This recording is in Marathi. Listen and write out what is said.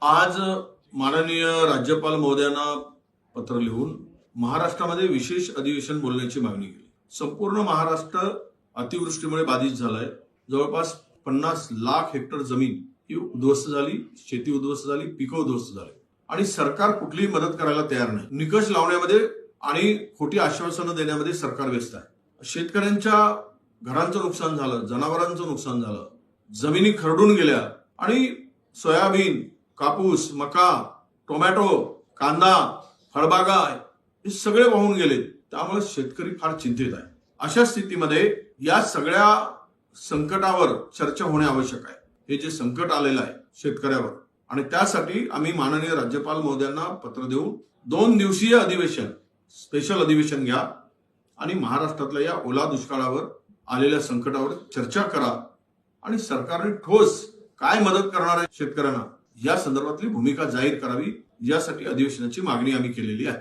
आज माननीय राज्यपाल महोदयांना पत्र लिहून महाराष्ट्रामध्ये विशेष अधिवेशन बोलण्याची मागणी केली। संपूर्ण महाराष्ट्र अतिवृष्टीमुळे बाधित झालाय। जवळपास 50 लाख हेक्टर जमीन ही उद्ध्वस्त झाली, शेती उद्ध्वस्त झाली, पिकं उद्ध्वस्त झाली आणि सरकार कुठलीही मदत करायला तयार नाही। निकष लावण्यामध्ये आणि खोटी आश्वासनं देण्यामध्ये सरकार व्यस्त आहे। शेतकऱ्यांच्या घरांचं नुकसान झालं, जनावरांचं नुकसान झालं, जमिनी खरडून गेल्या आणि सोयाबीन, कापूस, मका, टोमॅटो, कांदा, फळबागा हे सगळे वाहून गेले। त्यामुळे शेतकरी फार चिंतित आहे। अशा स्थितीमध्ये या सगळ्या संकटावर चर्चा होणे आवश्यक आहे। हे जे संकट आलेलं आहे शेतकऱ्यावर आणि त्यासाठी आम्ही माननीय राज्यपाल महोदयांना पत्र देऊन 2 दिवसीय अधिवेशन, स्पेशल अधिवेशन घ्या आणि महाराष्ट्रातल्या या ओला दुष्काळावर आलेल्या संकटावर चर्चा करा आणि सरकारने ठोस काय मदत करणार आहे शेतकऱ्यांना या संदर्भातली भूमिका जाहीर करावी, यासाठी अधिवेशनाची मागणी आम्ही केलेली आहे।